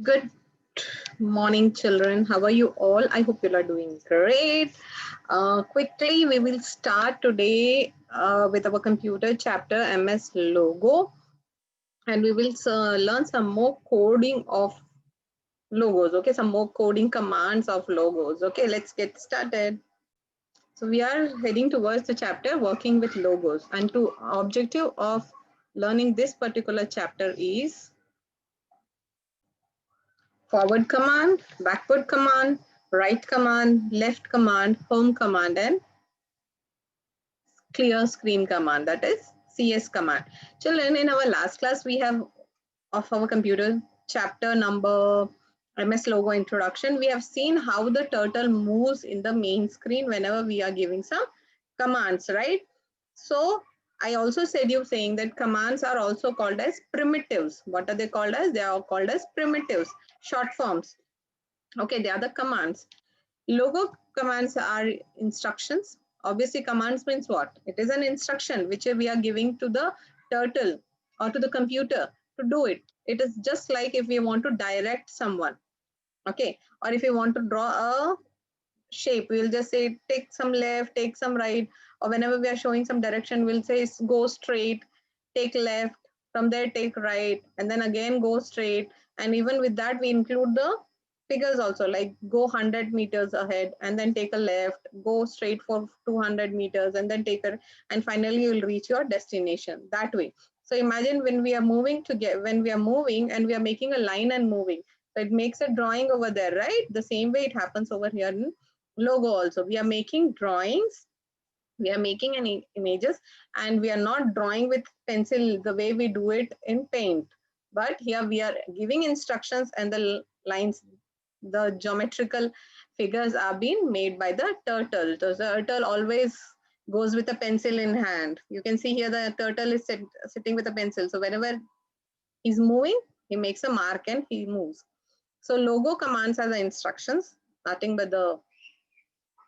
Good morning, children. How are you all? I hope you are doing great. Quickly, we will start today with our computer chapter MS Logo, and we will learn some more coding of logos. Okay, some more coding commands of logos. Okay, let's get started. So we are heading towards the chapter working with logos, and to objective of learning this particular chapter is forward command, backward command, right command, left command, home command, and clear screen command, that is CS command. Children, in our last class, we have of our computer chapter number MS Logo introduction, we have seen how the turtle moves in the main screen whenever we are giving some commands, right? So I also said you saying that commands are also called as primitives. What are they called as? They are called as primitives, short forms. Okay, they are the commands. Logo commands are instructions. Obviously, commands means what? It is an instruction which we are giving to the turtle or to the computer to do it. It is just like if we want to direct someone, okay, or if we want to draw a shape, we'll just say take some left, take some right, or whenever we are showing some direction, we'll say go straight, take left, from there take right, and then again go straight. And even with that, we include the figures also, like go 100 meters ahead and then take a left, go straight for 200 meters and then take a, and finally you will reach your destination that way. So imagine when we are moving together, when we are moving and we are making a line and moving, so it makes a drawing over there, right? The same way it happens over here in logo also. We are making drawings, we are making images, and we are not drawing with pencil the way we do it in paint, but here we are giving instructions, and the lines, the geometrical figures are being made by the turtle. So the turtle always goes with a pencil in hand. You can see here the turtle is sitting with a pencil, so whenever he's moving, he makes a mark and he moves. So logo commands are the instructions, nothing but the,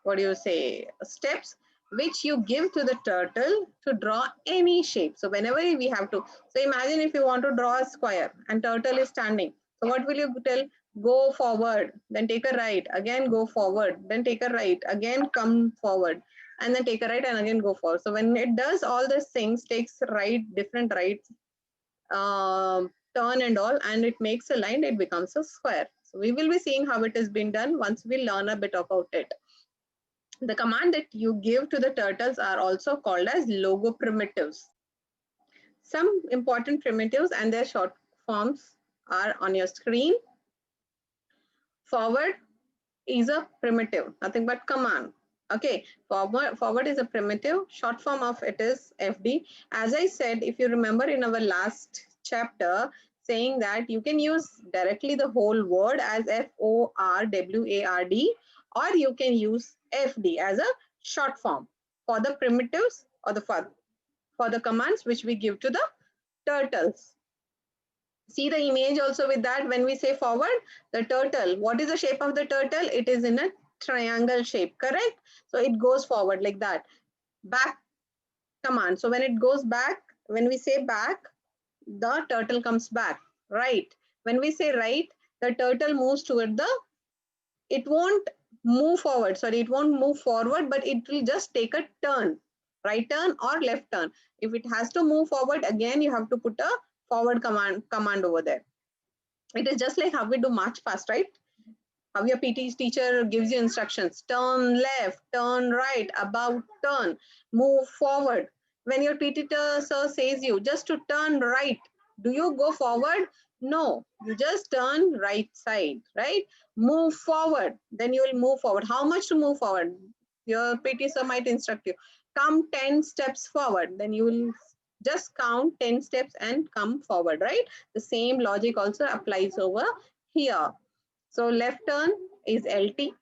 what do you say, steps which you give to the turtle to draw any shape. So whenever we have to, so imagine if you want to draw a square and turtle is standing, so what will you tell? Go forward, then take a right, again go forward, then take a right, again come forward, and then take a right and again go forward. So when it does all these things, takes right, different rights, turn and all, and it makes a line, it becomes a square. So we will be seeing how it has been done once we learn a bit about it. The command that you give to the turtles are also called as logo primitives. Some important primitives and their short forms are on your screen. Forward is a primitive, nothing but command. Okay, forward is a primitive. Short form of it is FD. As I said, if you remember in our last chapter, saying that you can use directly the whole word as FORWARD, or you can use FD as a short form for the primitives or the for the commands which we give to the turtles. See the image also with that. When we say forward, the turtle, what is the shape of the turtle? It is in a triangle shape, correct? So it goes forward like that. Back command, so when it goes back, when we say back, the turtle comes back. Right, when we say right, the turtle moves toward the, it won't move forward, sorry, it won't move forward, but it will just take a turn, right turn or left turn. If it has to move forward, again you have to put a forward command over there. It is just like how we do march past, right? How your PT teacher gives you instructions: turn left, turn right, about, turn, move forward. When your PT sir says you just to turn right, do you go forward? No, you just turn right side, right? Move forward, then you will move forward. How much to move forward? Your PT sir might instruct you, come 10 steps forward, then you will just count 10 steps and come forward, right? The same logic also applies over here. So left turn is LT,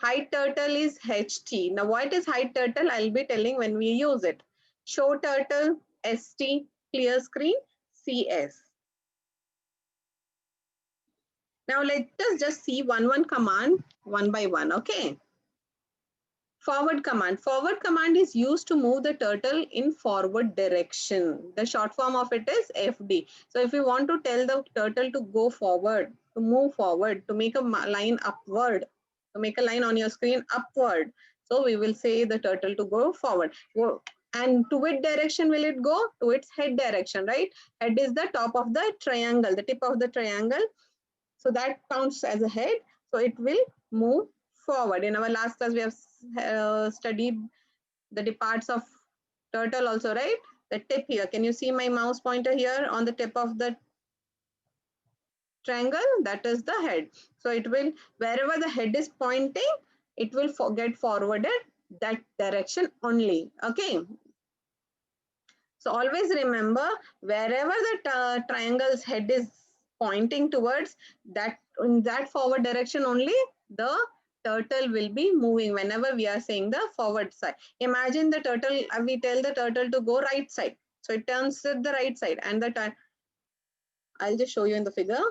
height turtle is HT. Now what is height turtle? I'll be telling when we use it. Show turtle, ST, clear screen, CS. Now let us just see one command one by one, okay? Forward command. Forward command is used to move the turtle in forward direction. The short form of it is FD. So if you want to tell the turtle to go forward, to move forward, to make a line upward, to make a line on your screen upward, so we will say the turtle to go forward. And to which direction will it go? To its head direction, right? Head is the top of the triangle, the tip of the triangle. So that counts as a head. So it will move forward. In our last class, we have studied the parts of turtle also, right? The tip here. Can you see my mouse pointer here on the tip of the triangle? That is the head. So it will, wherever the head is pointing, it will get forwarded that direction only. Okay. So always remember, wherever the triangle's head is pointing towards, that in that forward direction only the turtle will be moving whenever we are saying the forward side. Imagine the turtle, we tell the turtle to go right side. So it turns to the right side and the I'll just show you in the figure.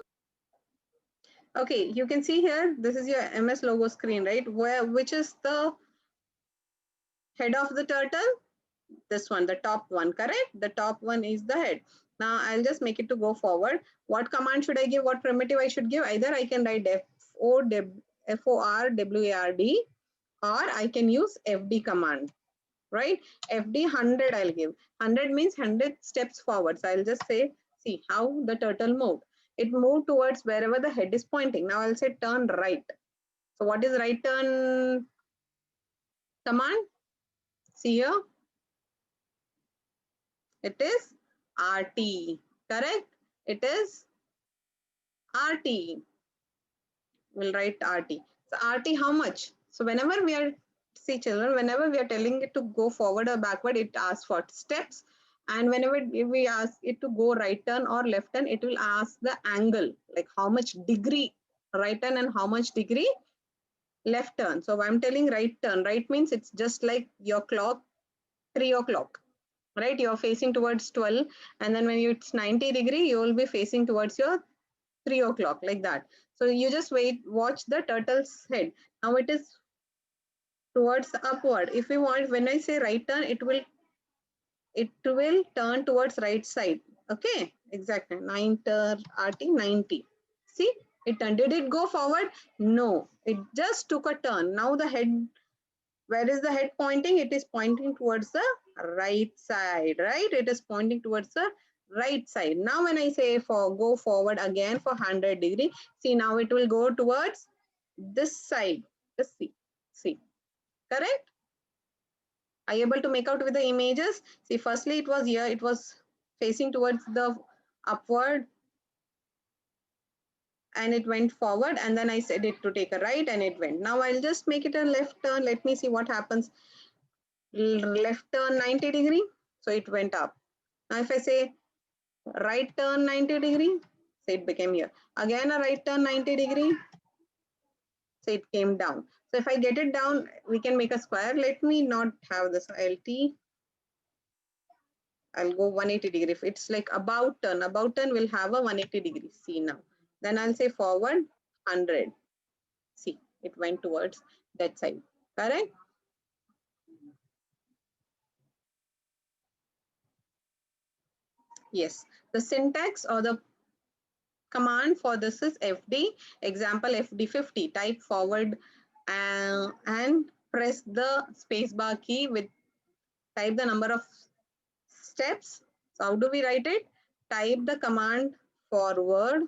Okay, you can see here, this is your MS logo screen, right? Which is the head of the turtle? This one, the top one, correct? The top one is the head. Now I'll just make it to go forward. What command should I give? What primitive I should give? Either I can write FORWARD or I can use FD command, right? FD 100 I'll give. 100 means 100 steps forward. So I'll just say, see how the turtle moved. It moved towards wherever the head is pointing. Now I'll say turn right. So what is right turn command? See here, it is RT, correct? It is RT. We'll write RT. So RT how much? So whenever we are, see children, whenever we are telling it to go forward or backward, it asks for steps. And whenever we ask it to go right turn or left turn, it will ask the angle, like how much degree right turn and how much degree left turn. So I'm telling right turn. Right means it's just like your clock, 3 o'clock. Right, you're facing towards 12, and then when it's 90-degree, you will be facing towards your 3 o'clock, like that. So you just watch the turtle's head. Now it is towards upward. If you want, when I say right turn, it will turn towards right side. Okay, exactly. 90. See, it turned. Did it go forward? No, it just took a turn. Now the head, where is the head pointing? It is pointing towards the right side, right? It is pointing towards the right side. Now when I say go forward again for 100-degree, see now it will go towards this side. Just see, correct? Are you able to make out with the images? See, firstly it was here, it was facing towards the upward and it went forward, and then I said it to take a right and it went. Now I'll just make it a left turn. Let me see what happens. Left turn 90-degree, so it went up. Now if I say right turn 90-degree, so it became here. Again a right turn 90-degree, so it came down. So if I get it down, we can make a square. Let me not have this LT. I'll go 180-degree. If it's like about turn will have a 180-degree. See now. Then I'll say forward 100. See, it went towards that side. Correct? Yes. The syntax or the command for this is FD. Example FD50. Type forward and press the spacebar key with type the number of steps. So how do we write it? Type the command forward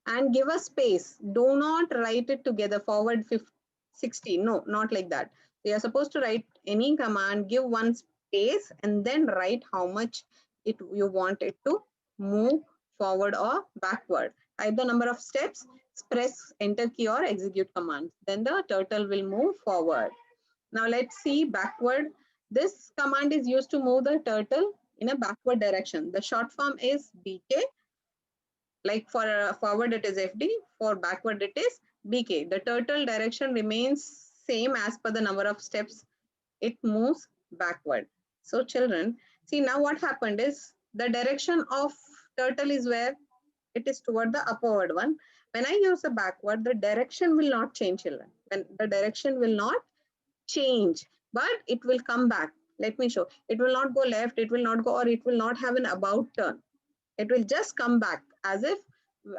and give a space. Do not write it together forward 60. No, not like that. So you're supposed to write any command, give one space and then write how much you want it to move forward or backward. Type the number of steps, press enter key or execute command. Then the turtle will move forward. Now let's see backward. This command is used to move the turtle in a backward direction. The short form is BK. Like for forward it is FD, for backward it is BK. The turtle direction remains same as per the number of steps it moves backward. So children, see now what happened is the direction of turtle is where it is toward the upward one. When I use the backward, the direction will not change, children. When the direction will not change, but it will come back. Let me show. It will not go left, it will not go, or it will not have an about turn. It will just come back as if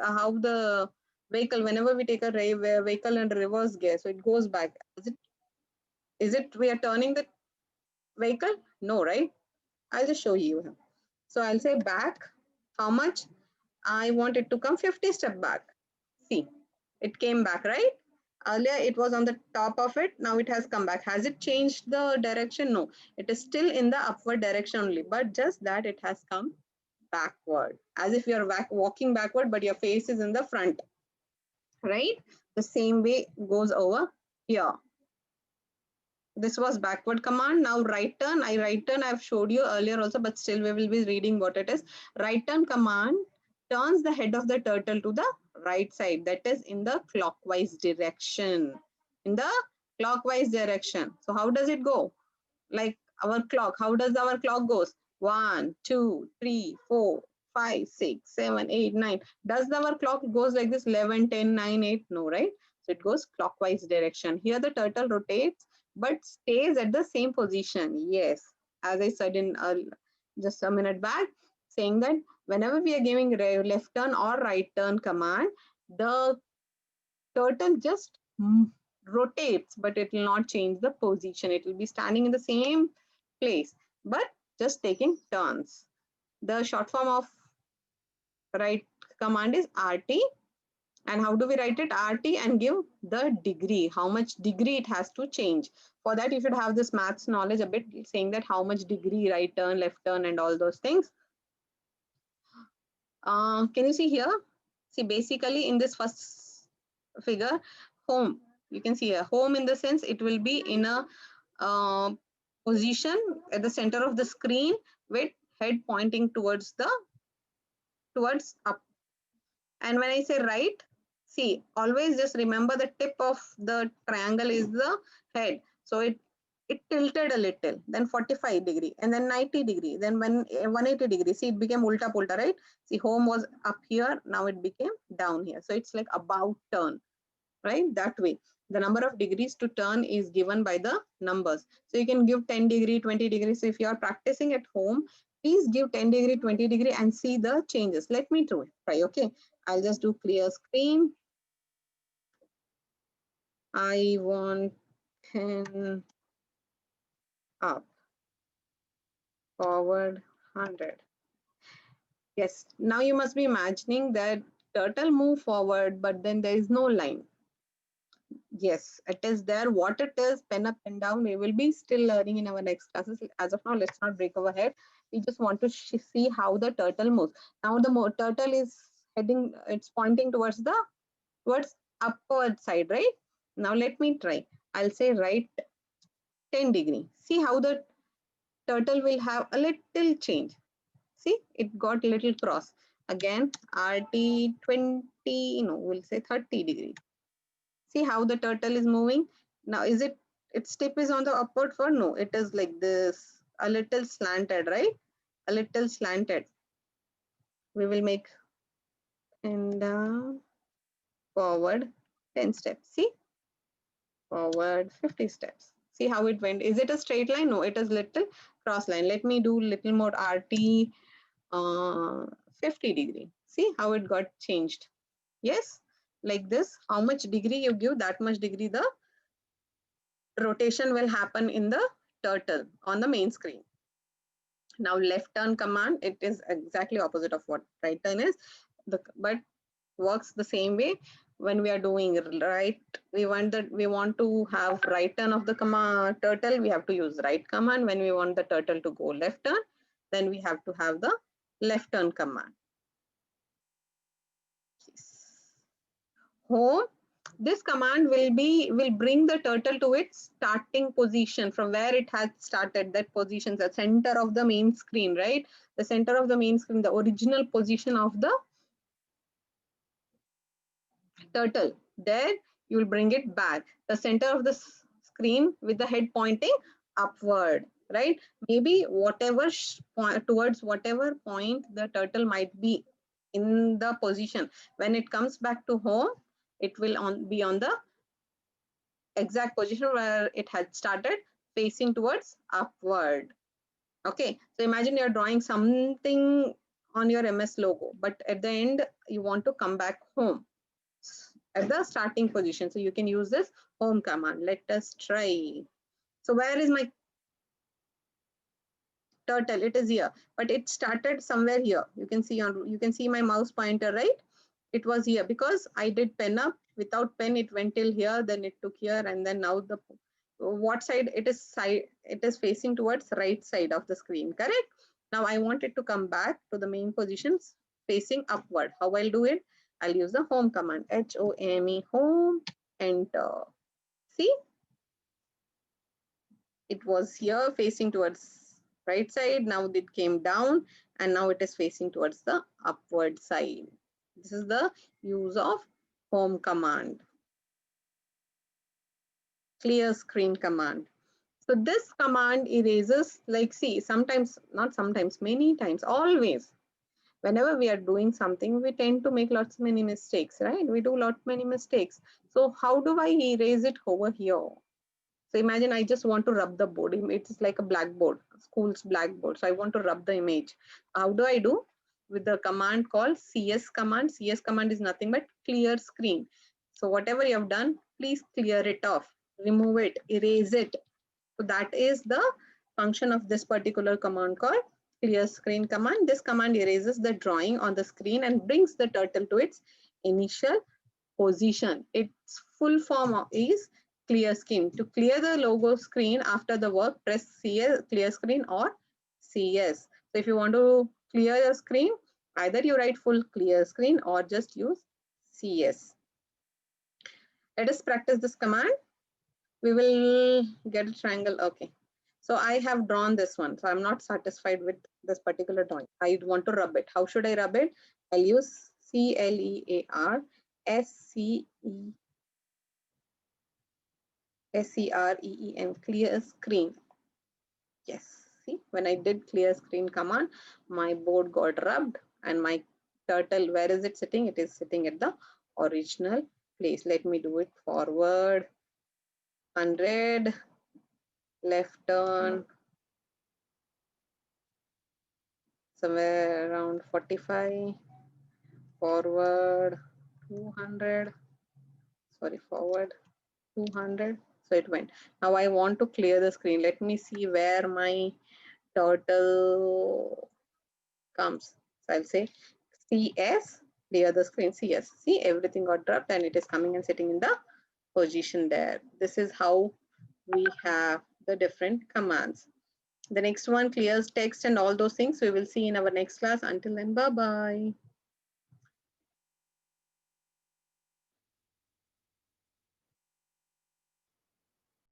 how the vehicle, whenever we take a vehicle and reverse gear, so it goes back. Is it we are turning the vehicle? No, right? I'll just show you. So I'll say back, how much? I want it to come 50 step back. See, it came back, right? Earlier it was on the top of it, now it has come back. Has it changed the direction? No, it is still in the upward direction only, but just that it has come backward, as if you're walking backward, but your face is in the front, right? The same way goes over here. This was backward command. Now right turn, right turn I've showed you earlier also, but still we will be reading what it is. Right turn command turns the head of the turtle to the right side, that is in the clockwise direction. In the clockwise direction. So how does it go? Like our clock, how does our clock goes? 1, 2, 3, 4, 5, 6, 7, 8, 9. Does our clock goes like this 11, 10, 9, 8? No, right? So it goes clockwise direction. Here the turtle rotates but stays at the same position. Yes, as I said in just a minute back, saying that whenever we are giving left turn or right turn command, the turtle just rotates, but it will not change the position. It will be standing in the same place, but just taking turns. The short form of right command is RT. And how do we write it? RT and give the degree, how much degree it has to change. For that, you should have this maths knowledge a bit, saying that how much degree, right turn, left turn, and all those things. Can you see here? See, basically in this first figure, home, you can see here, home in the sense it will be in a position at the center of the screen with head pointing towards up. And when I say right, see, always just remember the tip of the triangle is the head. So it tilted a little, then 45 degree, and then 90 degree, then when 180 degree. See, it became ulta pulta, right? See, home was up here, now it became down here. So it's like about turn, right? That way. The number of degrees to turn is given by the numbers. So you can give 10 degree, 20 degrees. So if you are practicing at home, please give 10 degree, 20 degree and see the changes. Let me try, okay? I'll just do clear screen. I want 10 up, forward 100. Yes, now you must be imagining that turtle move forward, but then there is no line. Yes, it is there. What it is, pen up and down, we will be still learning in our next classes. As of now, let's not break our head. We just want to see how the turtle moves. Now the turtle is heading, it's pointing towards upward side, right? Now let me try. I'll say right 10 degree. See how the turtle will have a little change. See, it got a little cross. Again, RT 20, no, we'll say 30 degree. See how the turtle is moving. Now, is it, its tip is on the upward for? No, it is like this, a little slanted, right? A little slanted. We will make and down, forward 10 steps. See, forward 50 steps. See how it went. Is it a straight line? No, it is little cross line. Let me do little more RT 50 degree. See how it got changed. Yes, like this. How much degree you give, that much degree the rotation will happen in the turtle on the main screen. Now left turn command, it is exactly opposite of what right turn is, but works the same way. When we are doing right, we want to have right turn of the command turtle, we have to use right command. When we want the turtle to go left turn, then we have to have the left turn command. Home, this command will bring the turtle to its starting position from where it has started. That position, the center of the main screen, right? The center of the main screen, the original position of the turtle. There you will bring it back. The center of the screen with the head pointing upward, right? Maybe whatever towards whatever point the turtle might be in the position. When it comes back to home, it will be on the exact position where it had started, facing towards upward. Okay, so imagine you're drawing something on your MS logo, but at the end you want to come back home at the starting position. So you can use this home command. Let us try. So where is my turtle? It is here, but it started somewhere here. You can see my mouse pointer, right? It was here because I did pen up. Without pen, it went till here, then it took here, and then now the what side it is, it is facing towards right side of the screen, correct? Now I want it to come back to the main positions facing upward. How I'll do it? I'll use the home command, HOME, home, enter. See, it was here facing towards right side. Now it came down and now it is facing towards the upward side. This is the use of home command. Clear screen command. So this command erases, like, see, sometimes, not sometimes, many times, always, whenever we are doing something, we tend to make lots many mistakes, right? We do many mistakes. So how do I erase it over here? So imagine I just want to rub the board. It's like a blackboard, school's blackboard. So I want to rub the image. How do I do? With the command called CS command. CS command is nothing but clear screen. So whatever you have done, please clear it off, remove it, erase it. So that is the function of this particular command called clear screen command. This command erases the drawing on the screen and brings the turtle to its initial position. Its full form is clear screen. To clear the logo screen after the work, press CS, clear screen, or CS. So if you want to clear your screen, either you write full clear screen or just use CS. Let us practice this command. We will get a triangle. Okay. So I have drawn this one. So I'm not satisfied with this particular drawing. I want to rub it. How should I rub it? I'll use CLEAR SCREEN, clear screen. Yes, see, when I did clear screen command, my board got rubbed and my turtle, where is it sitting? It is sitting at the original place. Let me do it forward, 100, left turn, somewhere around 45, forward, 200, sorry, forward, 200. So it went. Now I want to clear the screen. Let me see where my turtle comes. So I'll say CS, clear the screen, CS. See, everything got dropped and it is coming and sitting in the position there. This is how we have the different commands. The next one clears text and all those things we will see in our next class. Until then, bye-bye.